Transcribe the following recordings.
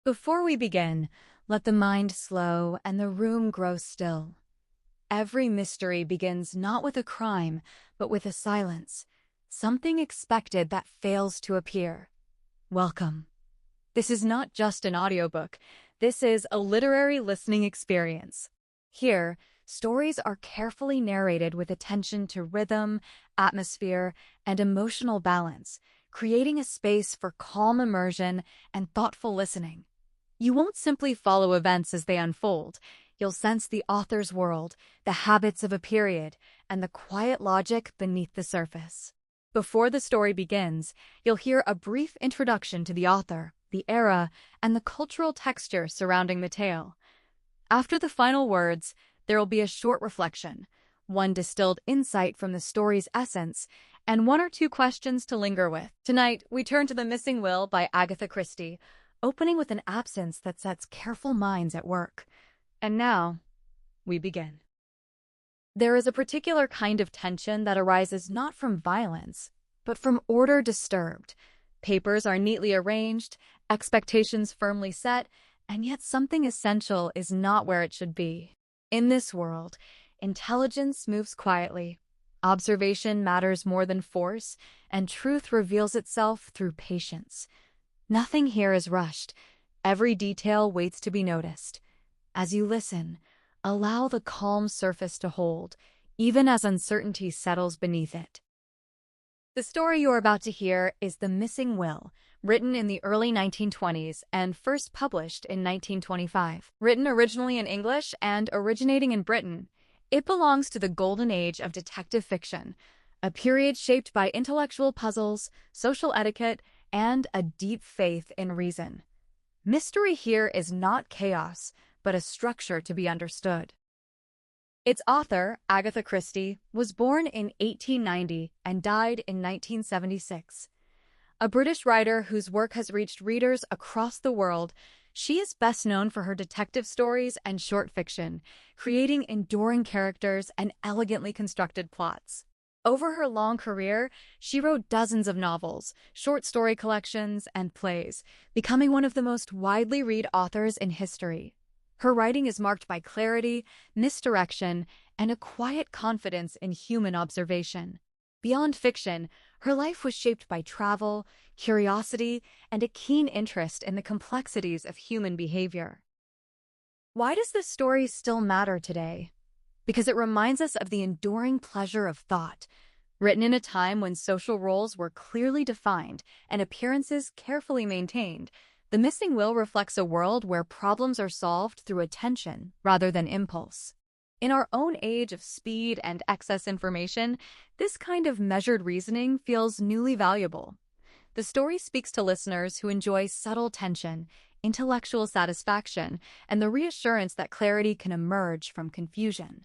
Before we begin, let the mind slow and the room grow still. Every mystery begins not with a crime, but with a silence, something expected that fails to appear. Welcome. This is not just an audiobook. This is a literary listening experience. Here, stories are carefully narrated with attention to rhythm, atmosphere, and emotional balance, creating a space for calm immersion and thoughtful listening. You won't simply follow events as they unfold. You'll sense the author's world, the habits of a period, and the quiet logic beneath the surface. Before the story begins, you'll hear a brief introduction to the author, the era, and the cultural texture surrounding the tale. After the final words, there will be a short reflection, one distilled insight from the story's essence, and one or two questions to linger with. Tonight, we turn to The Missing Will by Agatha Christie, opening with an absence that sets careful minds at work. And now, we begin. There is a particular kind of tension that arises not from violence, but from order disturbed. Papers are neatly arranged, expectations firmly set, and yet something essential is not where it should be. In this world, intelligence moves quietly, observation matters more than force, and truth reveals itself through patience. Nothing here is rushed. Every detail waits to be noticed. As you listen, allow the calm surface to hold, even as uncertainty settles beneath it. The story you're about to hear is The Missing Will, written in the early 1920s and first published in 1925. Written originally in English and originating in Britain, it belongs to the golden age of detective fiction, a period shaped by intellectual puzzles, social etiquette, and a deep faith in reason. Mystery here is not chaos, but a structure to be understood. Its author, Agatha Christie, was born in 1890 and died in 1976. A British writer whose work has reached readers across the world, she is best known for her detective stories and short fiction, creating enduring characters and elegantly constructed plots. Over her long career, she wrote dozens of novels, short story collections, and plays, becoming one of the most widely read authors in history. Her writing is marked by clarity, misdirection, and a quiet confidence in human observation. Beyond fiction, her life was shaped by travel, curiosity, and a keen interest in the complexities of human behavior. Why does this story still matter today? Because it reminds us of the enduring pleasure of thought. Written in a time when social roles were clearly defined and appearances carefully maintained, The Missing Will reflects a world where problems are solved through attention rather than impulse. In our own age of speed and excess information, this kind of measured reasoning feels newly valuable. The story speaks to listeners who enjoy subtle tension, intellectual satisfaction, and the reassurance that clarity can emerge from confusion.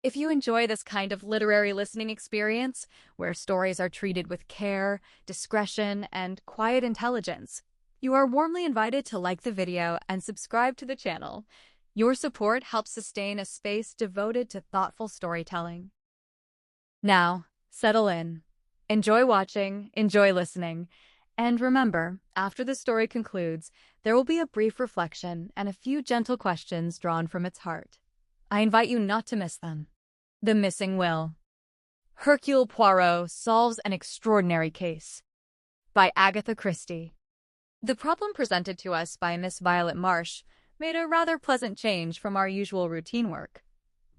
If you enjoy this kind of literary listening experience, where stories are treated with care, discretion, and quiet intelligence, you are warmly invited to like the video and subscribe to the channel. Your support helps sustain a space devoted to thoughtful storytelling. Now, settle in. Enjoy watching, enjoy listening, and remember, after the story concludes, there will be a brief reflection and a few gentle questions drawn from its heart. I invite you not to miss them. The Missing Will. Hercule Poirot solves an extraordinary case. By Agatha Christie. The problem presented to us by Miss Violet Marsh made a rather pleasant change from our usual routine work.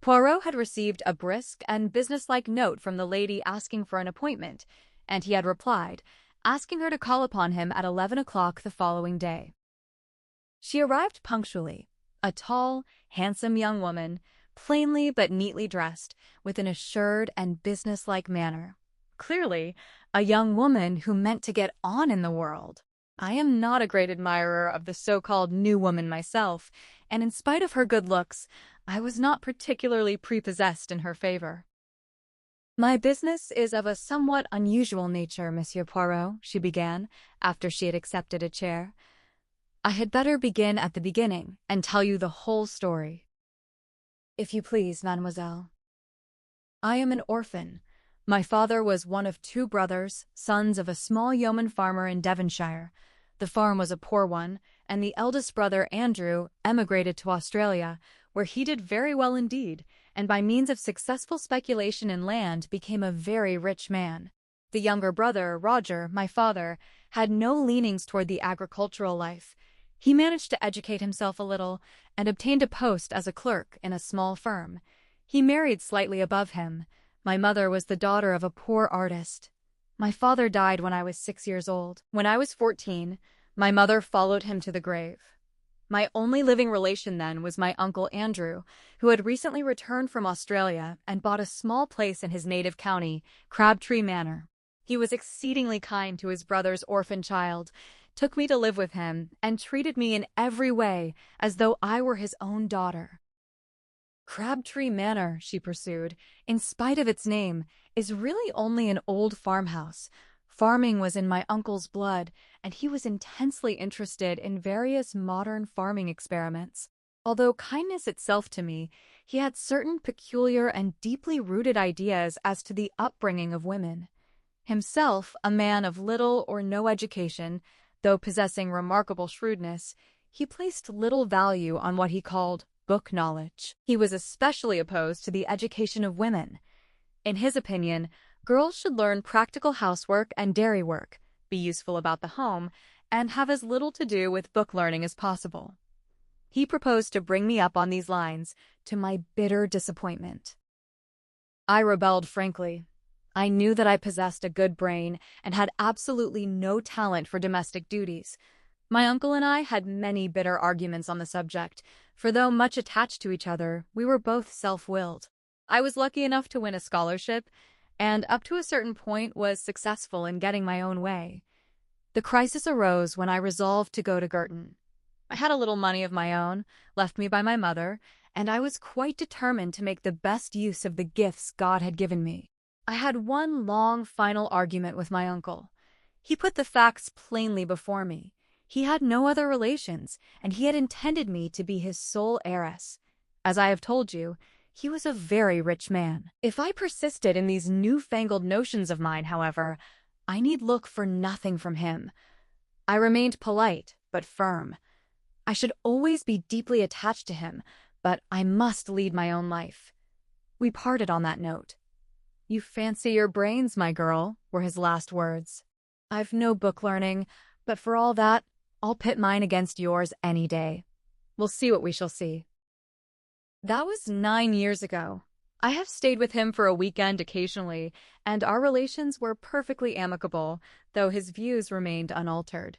Poirot had received a brisk and businesslike note from the lady asking for an appointment, and he had replied, asking her to call upon him at 11 o'clock the following day. She arrived punctually, a tall, handsome young woman, plainly but neatly dressed, with an assured and businesslike manner. Clearly, a young woman who meant to get on in the world. I am not a great admirer of the so-called new woman myself, and in spite of her good looks, I was not particularly prepossessed in her favor. "My business is of a somewhat unusual nature, Monsieur Poirot," she began, after she had accepted a chair. "I had better begin at the beginning and tell you the whole story." "If you please, mademoiselle." "I am an orphan. My father was one of two brothers, sons of a small yeoman farmer in Devonshire. The farm was a poor one, and the eldest brother, Andrew, emigrated to Australia, where he did very well indeed, and by means of successful speculation in land became a very rich man. The younger brother, Roger, my father, had no leanings toward the agricultural life. He managed to educate himself a little and obtained a post as a clerk in a small firm. He married slightly above him. My mother was the daughter of a poor artist. My father died when I was 6 years old. When I was 14, my mother followed him to the grave. My only living relation then was my uncle Andrew, who had recently returned from Australia and bought a small place in his native county, Crabtree Manor. He was exceedingly kind to his brother's orphan child, took me to live with him, and treated me in every way as though I were his own daughter. Crabtree Manor, she pursued, in spite of its name, is really only an old farmhouse. Farming was in my uncle's blood, and he was intensely interested in various modern farming experiments. Although kindness itself to me, he had certain peculiar and deeply rooted ideas as to the upbringing of women. Himself, a man of little or no education, though possessing remarkable shrewdness, he placed little value on what he called book knowledge. He was especially opposed to the education of women. In his opinion, girls should learn practical housework and dairy work, be useful about the home, and have as little to do with book learning as possible. He proposed to bring me up on these lines, to my bitter disappointment. I rebelled frankly. I knew that I possessed a good brain and had absolutely no talent for domestic duties. My uncle and I had many bitter arguments on the subject, for though much attached to each other, we were both self-willed. I was lucky enough to win a scholarship, and up to a certain point was successful in getting my own way. The crisis arose when I resolved to go to Girton. I had a little money of my own, left me by my mother, and I was quite determined to make the best use of the gifts God had given me. I had one long, final argument with my uncle. He put the facts plainly before me. He had no other relations, and he had intended me to be his sole heiress. As I have told you, he was a very rich man. If I persisted in these newfangled notions of mine, however, I need look for nothing from him. I remained polite, but firm. I should always be deeply attached to him, but I must lead my own life. We parted on that note. "You fancy your brains, my girl," were his last words. "I've no book learning, but for all that, I'll pit mine against yours any day. We'll see what we shall see." That was 9 years ago. I have stayed with him for a weekend occasionally, and our relations were perfectly amicable, though his views remained unaltered.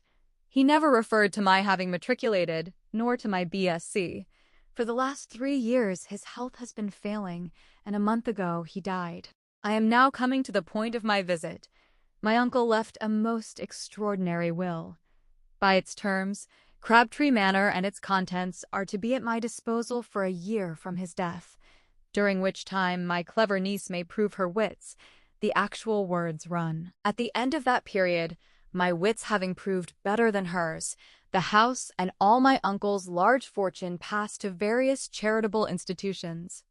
He never referred to my having matriculated, nor to my BSc. For the last 3 years, his health has been failing, and a month ago he died. I am now coming to the point of my visit. My uncle left a most extraordinary will. By its terms, Crabtree Manor and its contents are to be at my disposal for a year from his death, during which time my clever niece may prove her wits. The actual words run. At the end of that period, my wits having proved better than hers, the house and all my uncle's large fortune pass to various charitable institutions.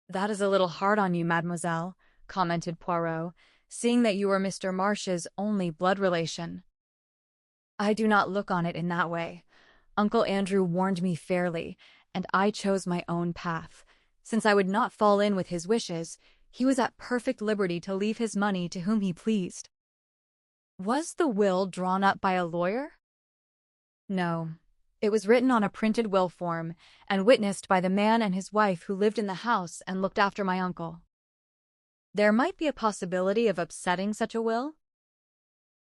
"That is a little hard on you, mademoiselle," commented Poirot, "seeing that you are Mr. Marsh's only blood relation." "I do not look on it in that way. Uncle Andrew warned me fairly, and I chose my own path. Since I would not fall in with his wishes, he was at perfect liberty to leave his money to whom he pleased." "Was the will drawn up by a lawyer?" "No. It was written on a printed will form, and witnessed by the man and his wife who lived in the house and looked after my uncle." "There might be a possibility of upsetting such a will?"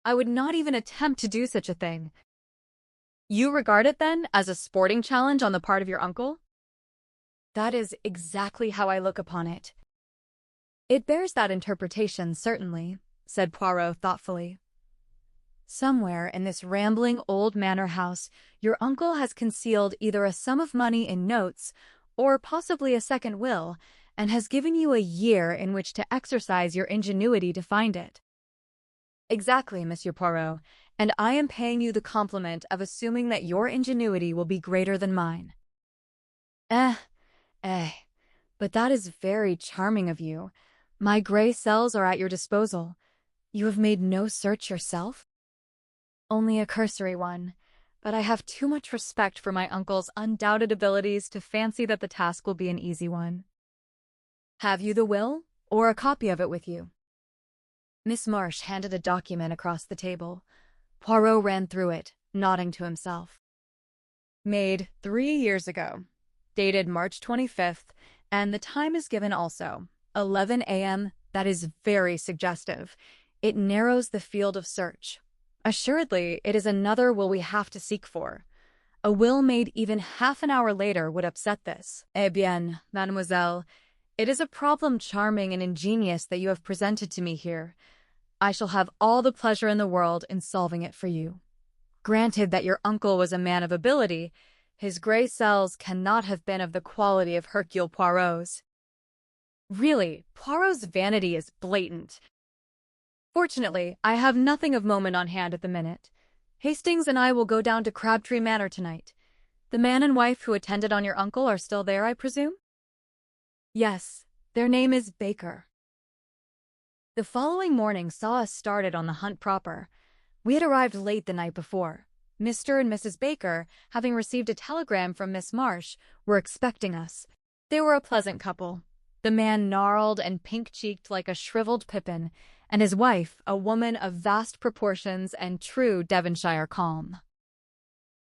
"I would not even attempt to do such a thing." "You regard it, then, as a sporting challenge on the part of your uncle?" "That is exactly how I look upon it." "It bears that interpretation, certainly," said Poirot thoughtfully. "Somewhere in this rambling old manor house, your uncle has concealed either a sum of money in notes, or possibly a second will, and has given you a year in which to exercise your ingenuity to find it." "Exactly, Monsieur Poirot, and I am paying you the compliment of assuming that your ingenuity will be greater than mine." But that is very charming of you. My gray cells are at your disposal. You have made no search yourself?" Only a cursory one, but I have too much respect for my uncle's undoubted abilities to fancy that the task will be an easy one. Have you the will, or a copy of it with you? Miss Marsh handed a document across the table. Poirot ran through it, nodding to himself. Made 3 years ago, dated March 25th, and the time is given also, 11 a.m. That is very suggestive. It narrows the field of search. Assuredly, it is another will we have to seek for. A will made even half an hour later would upset this. Eh bien, mademoiselle, it is a problem charming and ingenious that you have presented to me here. I shall have all the pleasure in the world in solving it for you. Granted that your uncle was a man of ability, his gray cells cannot have been of the quality of Hercule Poirot's. Really, Poirot's vanity is blatant. Fortunately, I have nothing of moment on hand at the minute. Hastings and I will go down to Crabtree Manor tonight. The man and wife who attended on your uncle are still there, I presume? Yes, their name is Baker. The following morning saw us started on the hunt proper. We had arrived late the night before. Mr. and Mrs. Baker, having received a telegram from Miss Marsh, were expecting us. They were a pleasant couple. The man gnarled and pink-cheeked like a shriveled pippin, and his wife a woman of vast proportions and true Devonshire calm.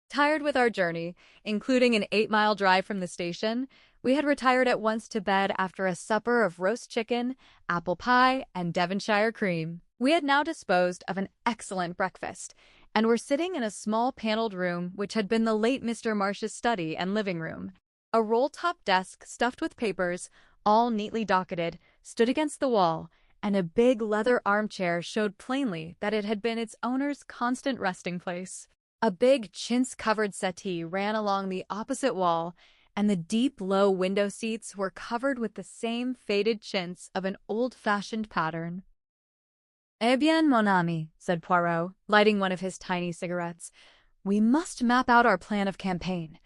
Tired with our journey, including an 8-mile drive from the station, we had retired at once to bed after a supper of roast chicken, apple pie, and Devonshire cream. We had now disposed of an excellent breakfast, and were sitting in a small paneled room which had been the late Mr. Marsh's study and living room. A roll-top desk stuffed with papers, all neatly docketed, stood against the wall, and a big leather armchair showed plainly that it had been its owner's constant resting place. A big chintz-covered settee ran along the opposite wall, and the deep, low window seats were covered with the same faded chintz of an old-fashioned pattern. "Eh bien, mon ami," said Poirot, lighting one of his tiny cigarettes, "we must map out our plan of campaign.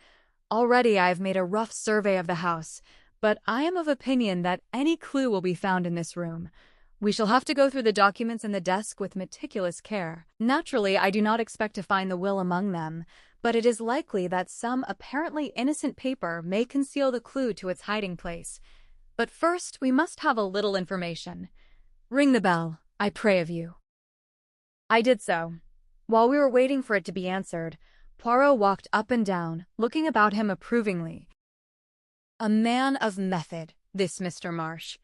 Already I have made a rough survey of the house, but I am of opinion that any clue will be found in this room. We shall have to go through the documents in the desk with meticulous care. Naturally, I do not expect to find the will among them, but it is likely that some apparently innocent paper may conceal the clue to its hiding place. But first, we must have a little information. Ring the bell, I pray of you." I did so. While we were waiting for it to be answered, Poirot walked up and down, looking about him approvingly. A man of method, this Mr. Marsh.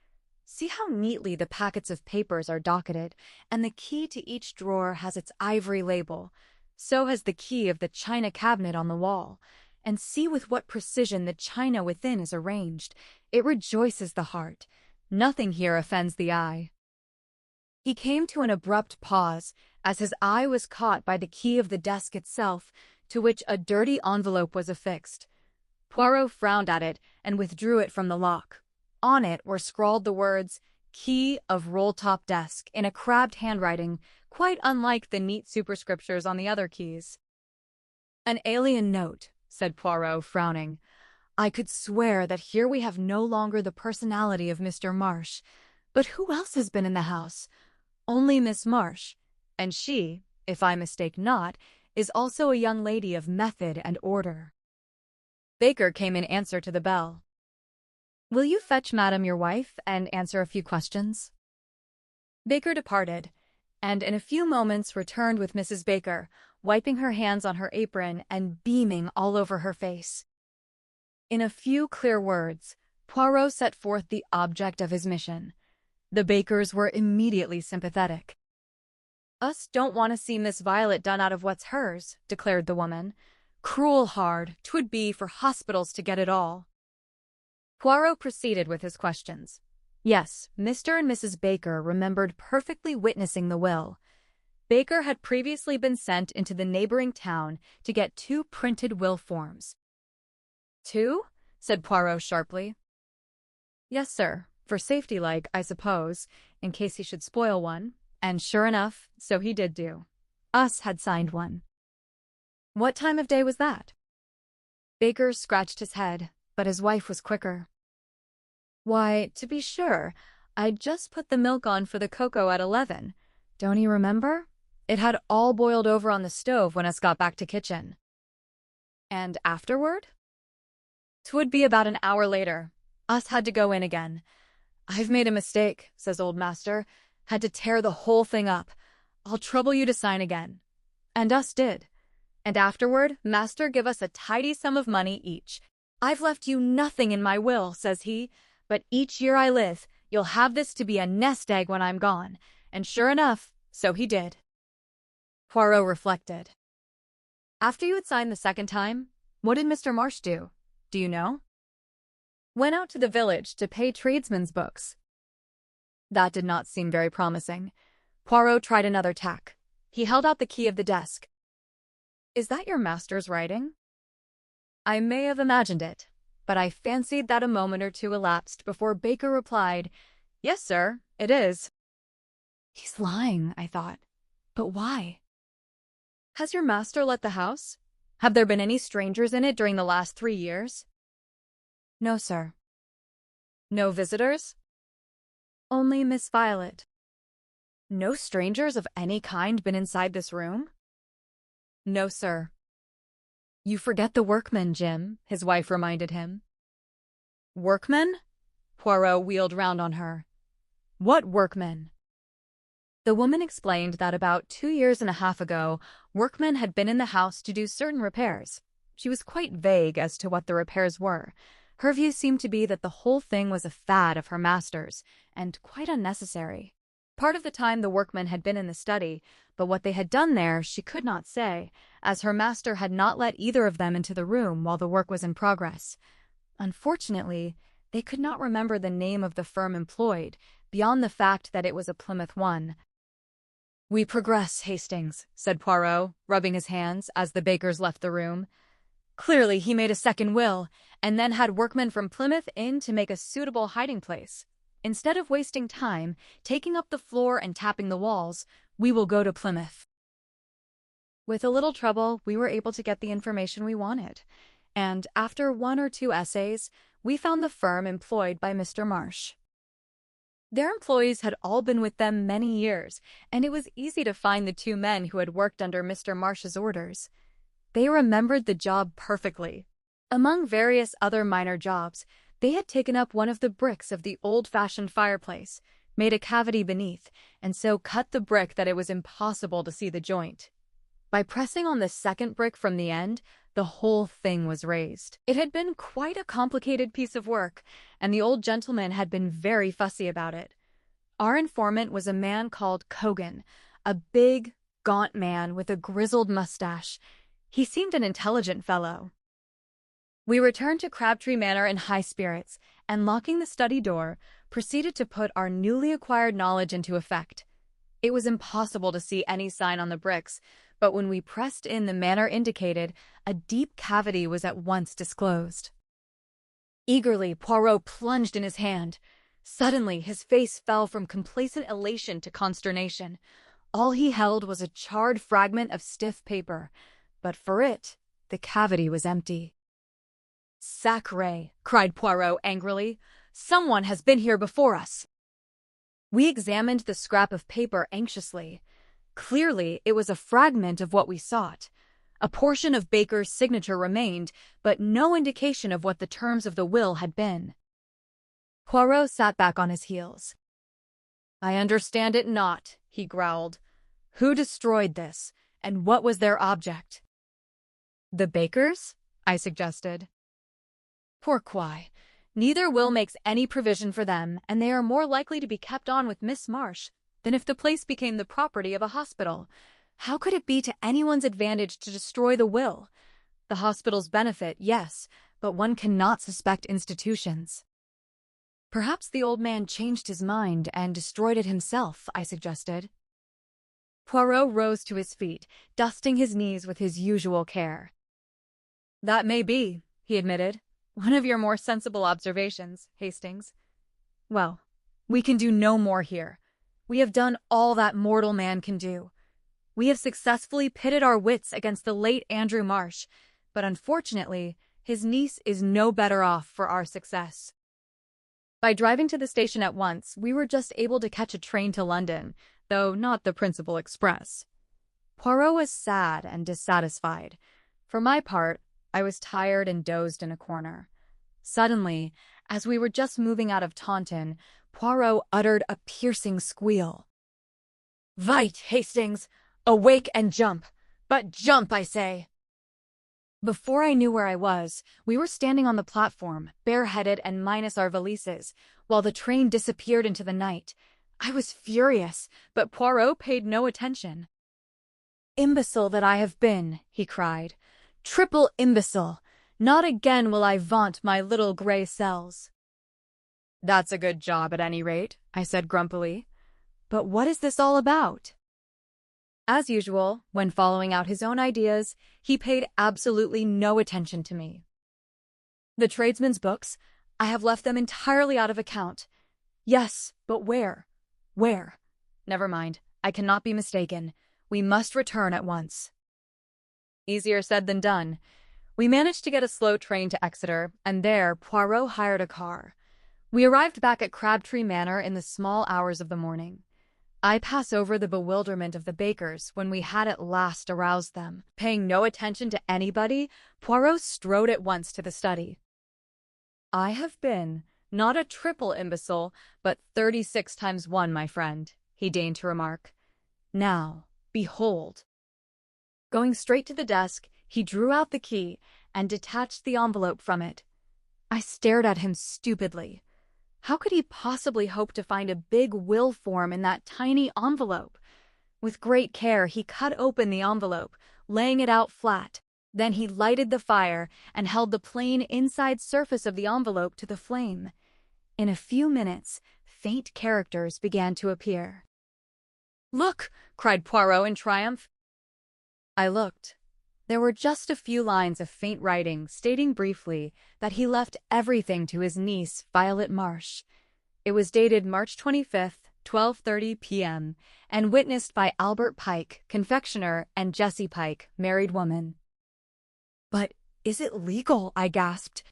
See how neatly the packets of papers are docketed, and the key to each drawer has its ivory label. So has the key of the china cabinet on the wall. And see with what precision the china within is arranged. It rejoices the heart. Nothing here offends the eye. He came to an abrupt pause, as his eye was caught by the key of the desk itself, to which a dirty envelope was affixed. Poirot frowned at it and withdrew it from the lock. On it were scrawled the words, "Key of roll-top desk," in a crabbed handwriting, quite unlike the neat superscriptures on the other keys. "An alien note," said Poirot, frowning. "I could swear that here we have no longer the personality of Mr. Marsh. But who else has been in the house? Only Miss Marsh, and she, if I mistake not, is also a young lady of method and order." Baker came in answer to the bell. "Will you fetch Madam your wife and answer a few questions?" Baker departed, and in a few moments returned with Mrs. Baker, wiping her hands on her apron and beaming all over her face. In a few clear words, Poirot set forth the object of his mission. The Bakers were immediately sympathetic. "Us don't want to see Miss Violet done out of what's hers," declared the woman. "Cruel hard 'twould be for hospitals to get it all." Poirot proceeded with his questions. Yes, Mr. and Mrs. Baker remembered perfectly witnessing the will. Baker had previously been sent into the neighboring town to get 2 printed will forms. "2?" said Poirot sharply. "Yes, sir, for safety like, I suppose, in case he should spoil one." And sure enough, so he did do. Us had signed one. "What time of day was that?" Baker scratched his head, but his wife was quicker. "Why, to be sure, I'd just put the milk on for the cocoa at 11. Don't you remember? It had all boiled over on the stove when us got back to kitchen. And afterward? 'Twould be about an hour later. Us had to go in again. "I've made a mistake," says old master. "Had to tear the whole thing up. I'll trouble you to sign again." And us did. And afterward, master give us a tidy sum of money each. "I've left you nothing in my will," says he, "but each year I live, you'll have this to be a nest egg when I'm gone." And sure enough, so he did. Poirot reflected. "After you had signed the second time, what did Mr. Marsh do? Do you know?" "Went out to the village to pay tradesmen's books." That did not seem very promising. Poirot tried another tack. He held out the key of the desk. "Is that your master's writing?" I may have imagined it, but I fancied that a moment or two elapsed before Baker replied, "Yes, sir, it is." He's lying, I thought. But why? "Has your master let the house? Have there been any strangers in it during the last 3 years?" "No, sir." "No visitors?" "Only Miss Violet." "No strangers of any kind been inside this room?" "No, sir." "You forget the workmen, Jim," his wife reminded him. "Workmen?" Poirot wheeled round on her. "What workmen?" The woman explained that about 2.5 years ago, workmen had been in the house to do certain repairs. She was quite vague as to what the repairs were. Her view seemed to be that the whole thing was a fad of her master's, and quite unnecessary. Part of the time the workmen had been in the study, but what they had done there she could not say, as her master had not let either of them into the room while the work was in progress. Unfortunately, they could not remember the name of the firm employed, beyond the fact that it was a Plymouth one. "We progress, Hastings," said Poirot, rubbing his hands as the Bakers left the room. "Clearly he made a second will, and then had workmen from Plymouth in to make a suitable hiding place. Instead of wasting time, taking up the floor and tapping the walls, we will go to Plymouth." With a little trouble, we were able to get the information we wanted, and after 1 or 2 essays, we found the firm employed by Mr. Marsh. Their employees had all been with them many years, and it was easy to find the 2 men who had worked under Mr. Marsh's orders. They remembered the job perfectly. Among various other minor jobs, they had taken up one of the bricks of the old-fashioned fireplace, made a cavity beneath, and so cut the brick that it was impossible to see the joint. By pressing on the second brick from the end, the whole thing was raised. It had been quite a complicated piece of work, and the old gentleman had been very fussy about it. Our informant was a man called Cogan, a big, gaunt man with a grizzled mustache. He seemed an intelligent fellow. We returned to Crabtree Manor in high spirits, and locking the study door, proceeded to put our newly acquired knowledge into effect. It was impossible to see any sign on the bricks, but when we pressed in the manner indicated, a deep cavity was at once disclosed. Eagerly, Poirot plunged in his hand. Suddenly, his face fell from complacent elation to consternation. All he held was a charred fragment of stiff paper, but for it, the cavity was empty. "Sacré!" cried Poirot angrily. "Someone has been here before us." We examined the scrap of paper anxiously. Clearly, it was a fragment of what we sought. A portion of Baker's signature remained, but no indication of what the terms of the will had been. Poirot sat back on his heels. "I understand it not," he growled. "Who destroyed this, and what was their object?" "The Bakers?" I suggested. "Pourquoi? Neither will makes any provision for them, and they are more likely to be kept on with Miss Marsh than if the place became the property of a hospital. How could it be to anyone's advantage to destroy the will? The hospital's benefit, yes, but one cannot suspect institutions." "Perhaps the old man changed his mind and destroyed it himself," I suggested. Poirot rose to his feet, dusting his knees with his usual care. "That may be," he admitted. "One of your more sensible observations, Hastings. Well, we can do no more here. We have done all that mortal man can do. We have successfully pitted our wits against the late Andrew Marsh, but unfortunately, his niece is no better off for our success." By driving to the station at once, we were just able to catch a train to London, though not the principal express. Poirot was sad and dissatisfied. For my part, I was tired and dozed in a corner. Suddenly, as we were just moving out of Taunton, Poirot uttered a piercing squeal. "Vite, Hastings! Awake and jump! But jump, I say!" Before I knew where I was, we were standing on the platform, bareheaded and minus our valises, while the train disappeared into the night. I was furious, but Poirot paid no attention. "Imbecile that I have been," he cried. "Triple imbecile! Not again will I vaunt my little gray cells." "That's a good job at any rate," I said grumpily. "But what is this all about?" As usual, when following out his own ideas, he paid absolutely no attention to me. "The tradesmen's books? I have left them entirely out of account." "Yes, but where? Where? Never mind, I cannot be mistaken. We must return at once." Easier said than done. We managed to get a slow train to Exeter, and there Poirot hired a car. We arrived back at Crabtree Manor in the small hours of the morning. I pass over the bewilderment of the bakers when we had at last aroused them. Paying no attention to anybody, Poirot strode at once to the study. "I have been, not a triple imbecile, but 36 times 1, my friend," he deigned to remark. "Now, behold." Going straight to the desk, he drew out the key and detached the envelope from it. I stared at him stupidly. How could he possibly hope to find a big will form in that tiny envelope? With great care, he cut open the envelope, laying it out flat. Then he lighted the fire and held the plain inside surface of the envelope to the flame. In a few minutes, faint characters began to appear. "Look!" cried Poirot in triumph. I looked. There were just a few lines of faint writing stating briefly that he left everything to his niece, Violet Marsh. It was dated March 25th, 12:30 p.m., and witnessed by Albert Pike, confectioner, and Jessie Pike, married woman. "But is it legal?" I gasped.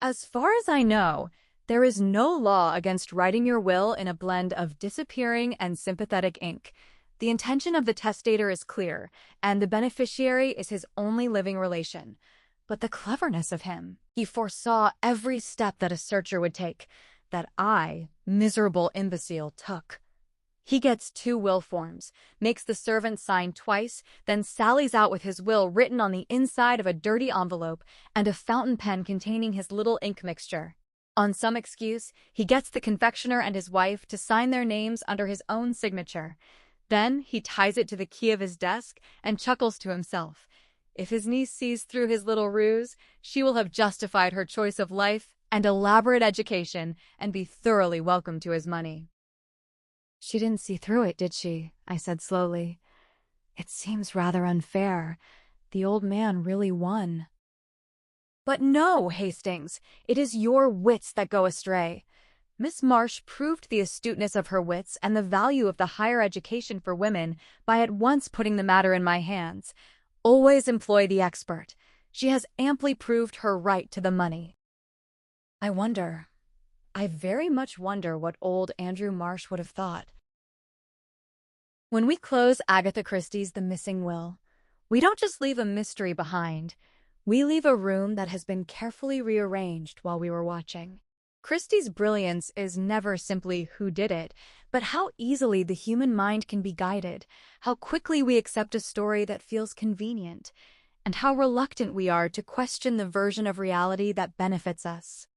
"As far as I know, there is no law against writing your will in a blend of disappearing and sympathetic ink. The intention of the testator is clear, and the beneficiary is his only living relation. But the cleverness of him! He foresaw every step that a searcher would take, that I, miserable imbecile, took. He gets 2 will forms, makes the servant sign twice, then sallies out with his will written on the inside of a dirty envelope and a fountain pen containing his little ink mixture. On some excuse, he gets the confectioner and his wife to sign their names under his own signature. Then he ties it to the key of his desk and chuckles to himself. If his niece sees through his little ruse, she will have justified her choice of life and elaborate education and be thoroughly welcome to his money." "She didn't see through it, did she?" I said slowly. "It seems rather unfair. The old man really won." "But no, Hastings, it is your wits that go astray. Miss Marsh proved the astuteness of her wits and the value of the higher education for women by at once putting the matter in my hands. Always employ the expert. She has amply proved her right to the money." I very much wonder what old Andrew Marsh would have thought. When we close Agatha Christie's The Missing Will, we don't just leave a mystery behind. We leave a room that has been carefully rearranged while we were watching. Christie's brilliance is never simply who did it, but how easily the human mind can be guided, how quickly we accept a story that feels convenient, and how reluctant we are to question the version of reality that benefits us.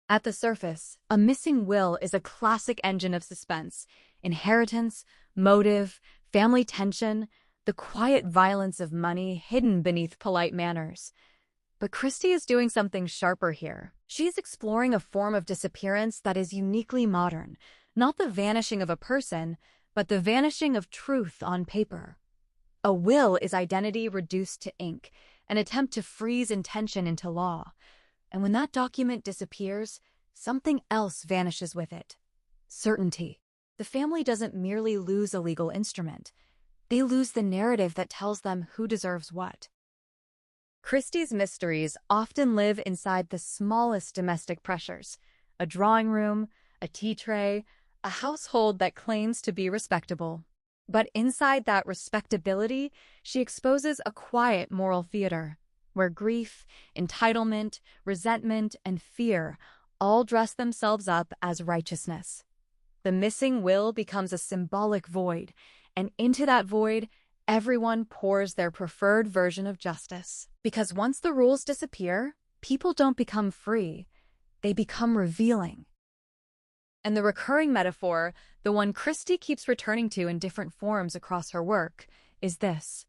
At the surface, A Missing Will is a classic engine of suspense: inheritance, motive, family tension, the quiet violence of money hidden beneath polite manners. But Christie is doing something sharper here. She's exploring a form of disappearance that is uniquely modern, not the vanishing of a person, but the vanishing of truth on paper. A will is identity reduced to ink, an attempt to freeze intention into law. And when that document disappears, something else vanishes with it: certainty. The family doesn't merely lose a legal instrument. They lose the narrative that tells them who deserves what. Christie's mysteries often live inside the smallest domestic pressures: a drawing room, a tea tray, a household that claims to be respectable. But inside that respectability, she exposes a quiet moral theater, where grief, entitlement, resentment, and fear all dress themselves up as righteousness. The missing will becomes a symbolic void, and into that void, everyone pours their preferred version of justice. Because once the rules disappear, people don't become free, they become revealing. And the recurring metaphor, the one Christie keeps returning to in different forms across her work, is this: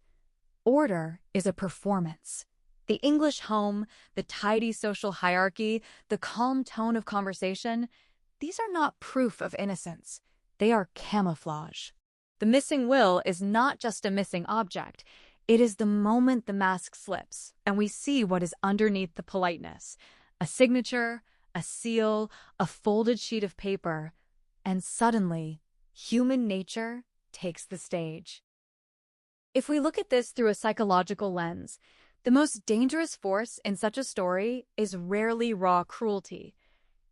order is a performance. The English home, the tidy social hierarchy, the calm tone of conversation, these are not proof of innocence. They are camouflage. The missing will is not just a missing object. It is the moment the mask slips, and we see what is underneath the politeness: a signature, a seal, a folded sheet of paper, and suddenly, human nature takes the stage. If we look at this through a psychological lens, the most dangerous force in such a story is rarely raw cruelty.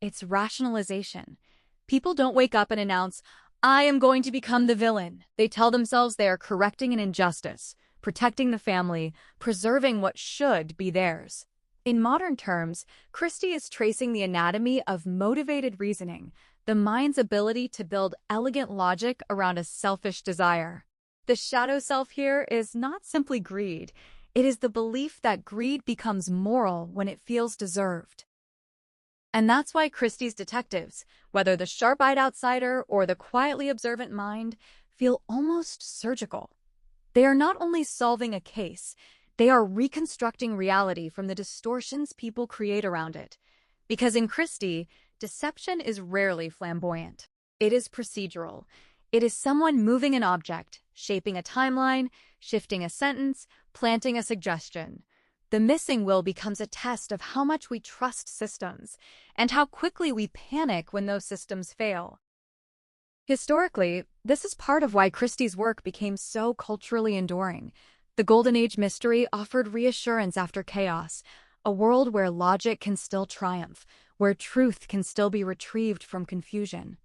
It's rationalization. People don't wake up and announce, "I am going to become the villain." They tell themselves they are correcting an injustice, protecting the family, preserving what should be theirs. In modern terms, Christie is tracing the anatomy of motivated reasoning, the mind's ability to build elegant logic around a selfish desire. The shadow self here is not simply greed. It is the belief that greed becomes moral when it feels deserved. And that's why Christie's detectives, whether the sharp-eyed outsider or the quietly observant mind, feel almost surgical. They are not only solving a case, they are reconstructing reality from the distortions people create around it. Because in Christie, deception is rarely flamboyant. It is procedural. It is someone moving an object, shaping a timeline, shifting a sentence, planting a suggestion. The missing will becomes a test of how much we trust systems and how quickly we panic when those systems fail. Historically, this is part of why Christie's work became so culturally enduring. The Golden Age mystery offered reassurance after chaos, a world where logic can still triumph, where truth can still be retrieved from confusion.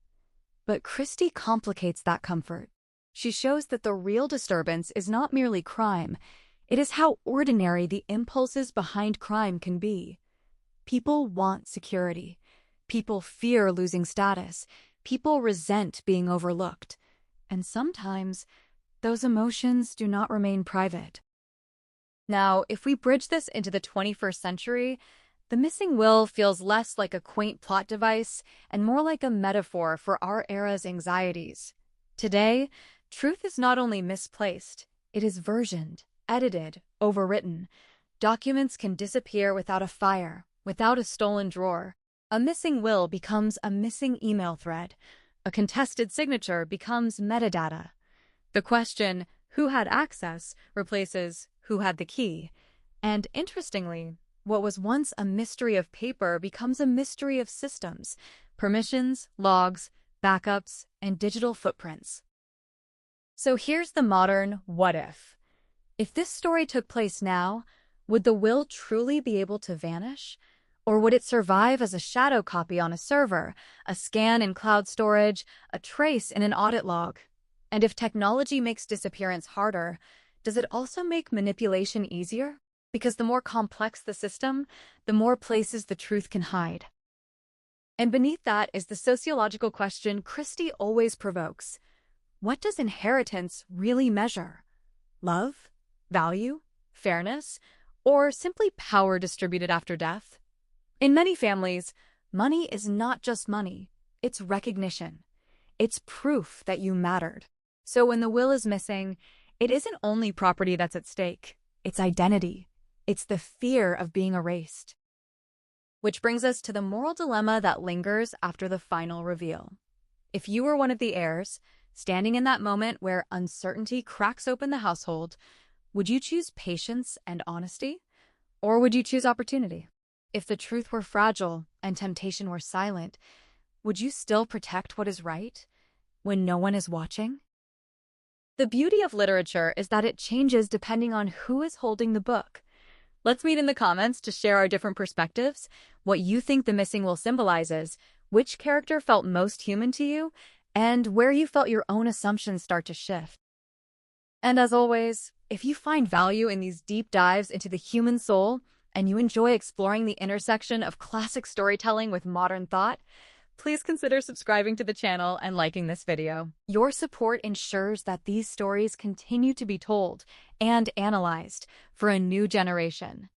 But Christie complicates that comfort. She shows that the real disturbance is not merely crime, it is how ordinary the impulses behind crime can be. People want security. People fear losing status. People resent being overlooked. And sometimes, those emotions do not remain private. Now, if we bridge this into the 21st century, the missing will feels less like a quaint plot device and more like a metaphor for our era's anxieties. Today, truth is not only misplaced, it is versioned, edited, overwritten. Documents can disappear without a fire, without a stolen drawer. A missing will becomes a missing email thread. A contested signature becomes metadata. The question, "Who had access?" replaces, "Who had the key?" And interestingly, what was once a mystery of paper becomes a mystery of systems, permissions, logs, backups, and digital footprints. So here's the modern what if. If this story took place now, would the will truly be able to vanish? Or would it survive as a shadow copy on a server, a scan in cloud storage, a trace in an audit log? And if technology makes disappearance harder, does it also make manipulation easier? Because the more complex the system, the more places the truth can hide. And beneath that is the sociological question Christie always provokes. What does inheritance really measure? Love? Value? Fairness? Or simply power distributed after death? In many families, money is not just money, it's recognition. It's proof that you mattered. So when the will is missing, it isn't only property that's at stake, it's identity. It's the fear of being erased. Which brings us to the moral dilemma that lingers after the final reveal. If you were one of the heirs, standing in that moment where uncertainty cracks open the household, would you choose patience and honesty? Or would you choose opportunity? If the truth were fragile and temptation were silent, would you still protect what is right when no one is watching? The beauty of literature is that it changes depending on who is holding the book. Let's meet in the comments to share our different perspectives, what you think the missing will symbolizes, which character felt most human to you, and where you felt your own assumptions start to shift. And as always, if you find value in these deep dives into the human soul and you enjoy exploring the intersection of classic storytelling with modern thought, please consider subscribing to the channel and liking this video. Your support ensures that these stories continue to be told and analyzed for a new generation.